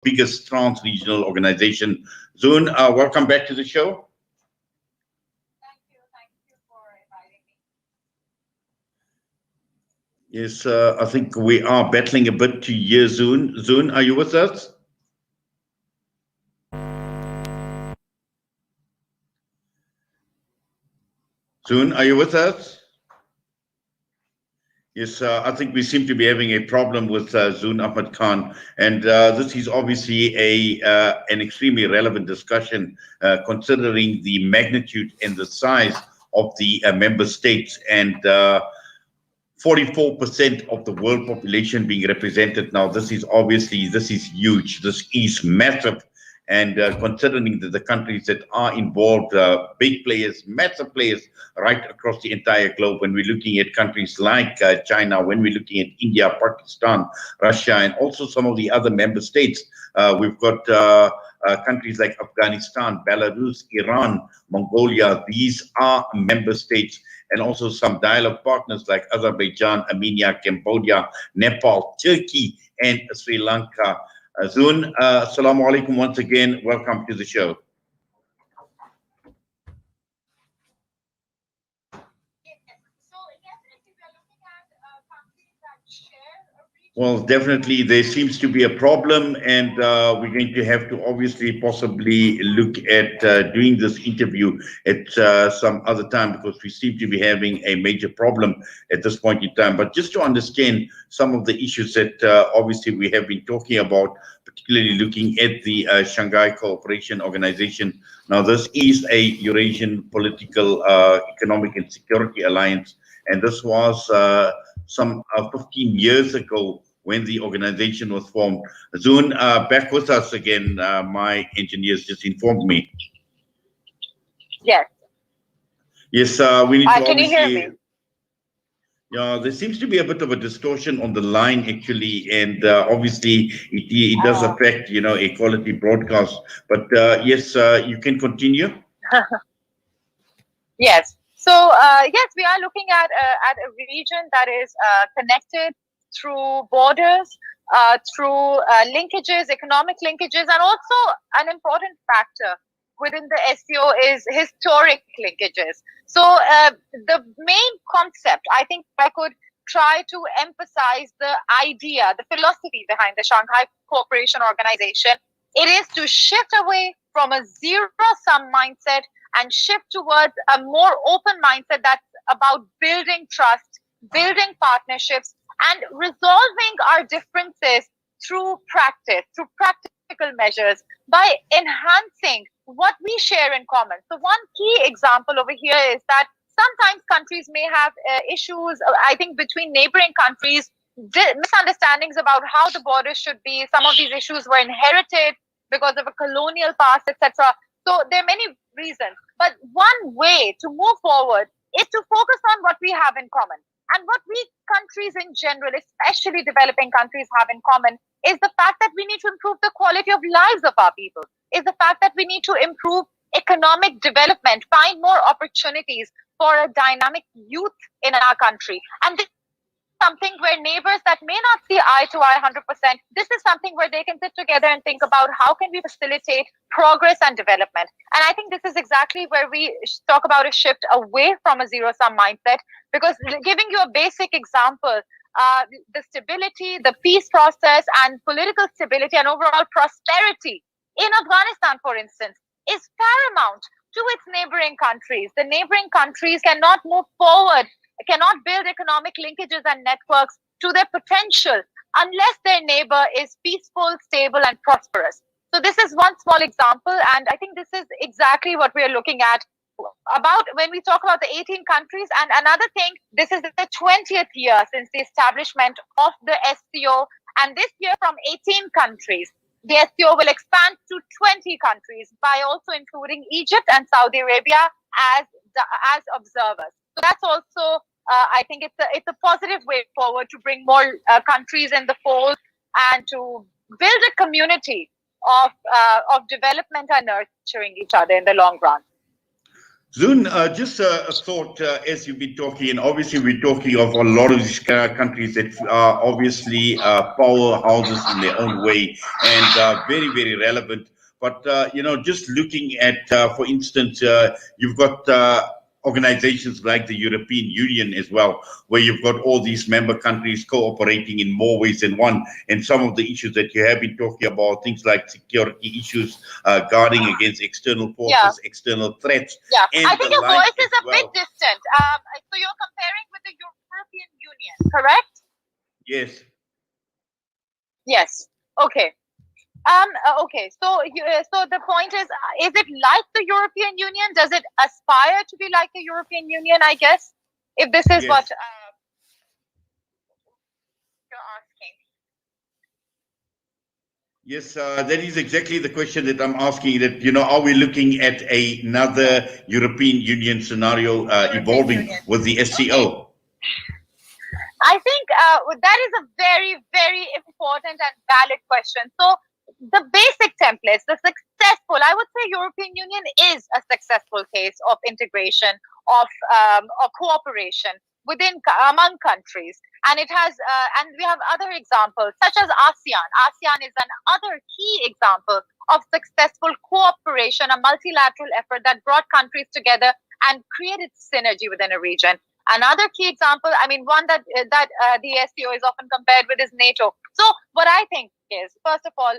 biggest trans-regional organization. Zoon, welcome back to the show. Thank you for inviting me. Yes, I think we are battling a bit to hear Zoon. Zoon, are you with us? Zoon, are you with us? Yes, I think we seem to be having a problem with Zoon Ahmed Khan, and this is obviously an extremely relevant discussion, considering the magnitude and the size of the member states, and 44% of the world population being represented now. This is huge. This is massive. And considering that the countries that are involved, big players, massive players right across the entire globe, when we're looking at countries like China, when we're looking at India, Pakistan, Russia, and also some of the other member states, we've got countries like Afghanistan, Belarus, Iran, Mongolia. These are member states, and also some dialogue partners like Azerbaijan, Armenia, Cambodia, Nepal, Turkey, and Sri Lanka. Zoon, assalamu alaikum once again. Welcome to the show. Well, definitely there seems to be a problem, and we're going to have to obviously possibly look at doing this interview at some other time, because we seem to be having a major problem at this point in time. But just to understand some of the issues that obviously we have been talking about, particularly looking at the Shanghai Cooperation Organization. Now, this is a Eurasian political, economic and security alliance, and this was some 15 years ago when the organization was formed. Zoon, back with us again. My engineers just informed me. Yes. Yes, we need to can you hear me? Yeah, there seems to be a bit of a distortion on the line, actually, and obviously it does affect, a quality broadcast. But yes, you can continue. Yes. So yes, we are looking at a region that is connected through borders, through linkages, economic linkages, and also an important factor within the SCO is historic linkages. So the main concept, I think I could try to emphasize the idea, the philosophy behind the Shanghai Cooperation Organization. It is to shift away from a zero-sum mindset and shift towards a more open mindset that's about building trust, building partnerships, and resolving our differences through practice, through practical measures, by enhancing what we share in common. So one key example over here is that sometimes countries may have issues, I think, between neighboring countries, misunderstandings about how the borders should be. Some of these issues were inherited because of a colonial past, etc. So there are many reasons. But one way to move forward is to focus on what we have in common. And what we countries in general, especially developing countries, have in common is the fact that we need to improve the quality of lives of our people, is the fact that we need to improve economic development, find more opportunities for a dynamic youth in our country. And this is something where neighbors that may not see eye to eye 100%, this is something where they can sit together and think about how can we facilitate progress and development. And I think this is exactly where we talk about a shift away from a zero-sum mindset, because giving you a basic example, the stability, the peace process, and political stability and overall prosperity in Afghanistan, for instance, is paramount to its neighboring countries. The neighboring countries cannot move forward, cannot build economic linkages and networks to their potential unless their neighbor is peaceful, stable, and prosperous. So this is one small example, and I think this is exactly what we are looking at about when we talk about the 18 countries. And another thing, this is the 20th year since the establishment of the SCO, and this year from 18 countries, the SCO will expand to 20 countries by also including Egypt and Saudi Arabia as observers. So that's also, I think it's a positive way forward to bring more countries in the fold and to build a community of development and nurturing each other in the long run. Zoon, just a thought as you've been talking, and obviously we're talking of a lot of these countries that are obviously powerhouses in their own way and very, very relevant. But, just looking at, for instance, you've got organizations like the European Union as well, where you've got all these member countries cooperating in more ways than one. And some of the issues that you have been talking about, things like security issues, guarding against external forces, external threats, Yeah, and I think the your like voice is as a bit well. distant. So you're comparing with the European Union, correct? Yes. Yes. Okay. Okay. So so the point is it like the European Union? Does it aspire to be like the European Union? I guess, if this is what Yes. you're asking. Yes, that is exactly the question that I'm asking. That are we looking at another European Union scenario European evolving Union. with the Okay. SCO? I think that is a very, very important and valid question. So the basic templates, the successful, I would say European Union is a successful case of integration, of cooperation among countries. And it has, and we have other examples such as ASEAN. ASEAN is another key example of successful cooperation, a multilateral effort that brought countries together and created synergy within a region. Another key example, I mean, one that the SCO is often compared with is NATO. So what I think is, first of all,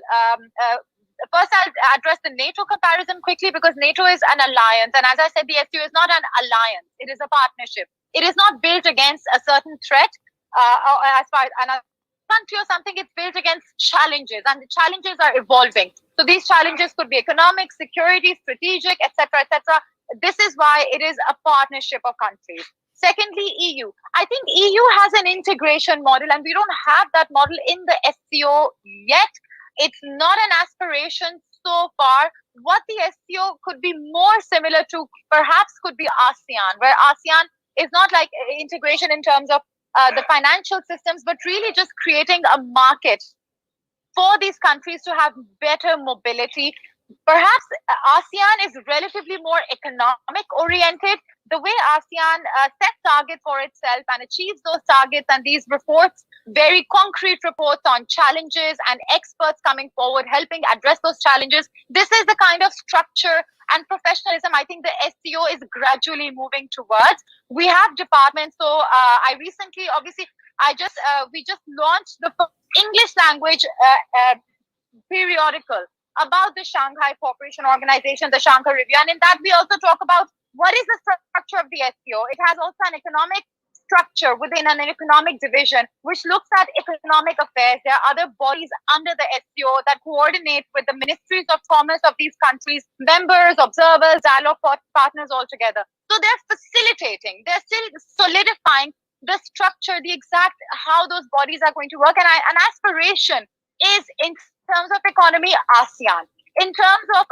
first I'll address the NATO comparison quickly, because NATO is an alliance. And as I said, the SCO is not an alliance. It is a partnership. It is not built against a certain threat or as far as another country or something. It's built against challenges, and the challenges are evolving. So these challenges could be economic, security, strategic, etc., etc. This is why it is a partnership of countries. Secondly, EU. I think EU has an integration model, and we don't have that model in the SCO yet. It's not an aspiration so far. What the SCO could be more similar to, perhaps, could be ASEAN, where ASEAN is not like integration in terms of the financial systems, but really just creating a market for these countries to have better mobility. Perhaps ASEAN is relatively more economic oriented. The way ASEAN sets targets for itself and achieves those targets, and these reports, very concrete reports on challenges and experts coming forward, helping address those challenges. This is the kind of structure and professionalism I think the SCO is gradually moving towards. We have departments. So I recently, obviously, we just launched the English language periodical about the Shanghai Cooperation Organization, the Shanghai Review. And in that, we also talk about what is the structure of the SCO. It has also an economic structure within an economic division, which looks at economic affairs. There are other bodies under the SCO that coordinate with the ministries of commerce of these countries, members, observers, dialogue partners all together. So they're facilitating, they're still solidifying the structure, the exact how those bodies are going to work. And an aspiration is, in terms of economy, ASEAN. In terms of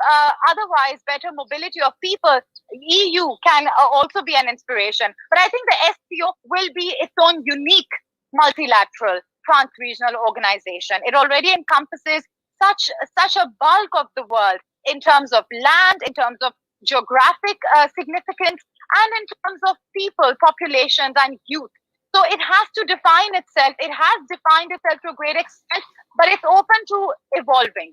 otherwise better mobility of people, EU can also be an inspiration. But I think the SCO will be its own unique multilateral trans-regional organization. It already encompasses such a bulk of the world in terms of land, in terms of geographic significance, and in terms of people, populations, and youth. So it has to define itself. It has defined itself to a great extent, but it's open to evolving.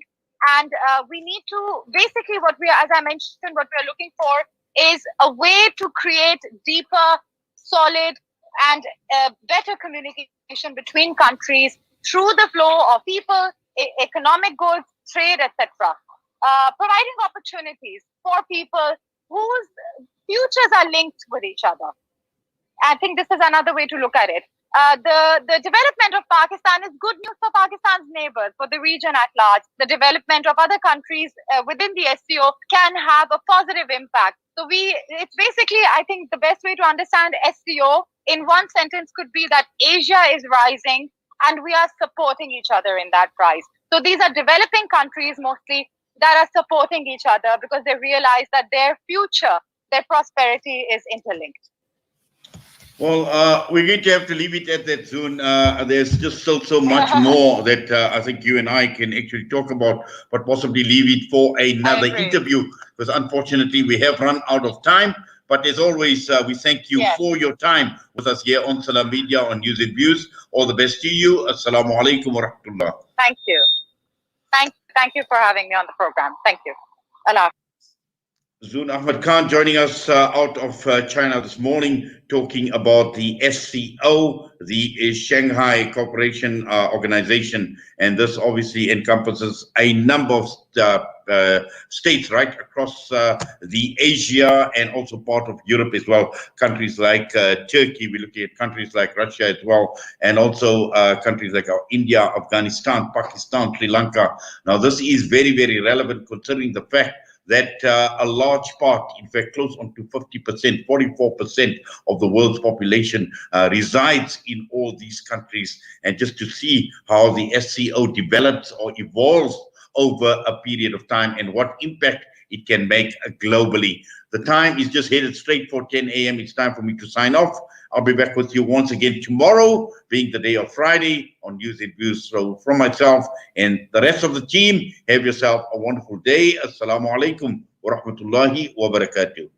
And we need to, basically, as I mentioned, what we're looking for is a way to create deeper, solid, and better communication between countries through the flow of people, economic goods, trade, etc. Providing opportunities for people whose futures are linked with each other. I think this is another way to look at it. The development of Pakistan is good news for Pakistan's neighbors, for the region at large. The development of other countries within the SCO can have a positive impact. So it's basically, I think the best way to understand SCO in one sentence could be that Asia is rising and we are supporting each other in that rise. So these are developing countries mostly that are supporting each other because they realize that their future, their prosperity is interlinked. Well, we're going to have to leave it at that, Zoon. There's just still so much more that I think you and I can actually talk about, but possibly leave it for another interview, because unfortunately we have run out of time. But as always, we thank you Yes. for your time with us here on Salam Media on News and Views. All the best to you. Assalamu alaikum wa rahmatullah. Thank you. Thank you for having me on the program. Thank you. Allah. Zoon Ahmed Khan joining us out of China this morning, talking about the SCO, the Shanghai Cooperation Organization, and this obviously encompasses a number of states right across the Asia and also part of Europe as well. Countries like Turkey, we're looking at countries like Russia as well, and also countries like India, Afghanistan, Pakistan, Sri Lanka. Now, this is very, very relevant considering the fact that a large part, in fact, close on to 50%, 44% of the world's population resides in all these countries. And just to see how the SCO develops or evolves over a period of time and what impact it can make globally. The time is just headed straight for 10 a.m. It's time for me to sign off. I'll be back with you once again tomorrow, being the day of Friday on News and Views. So from myself and the rest of the team, have yourself a wonderful day. Assalamu alaikum wa rahmatullahi wa barakatuh.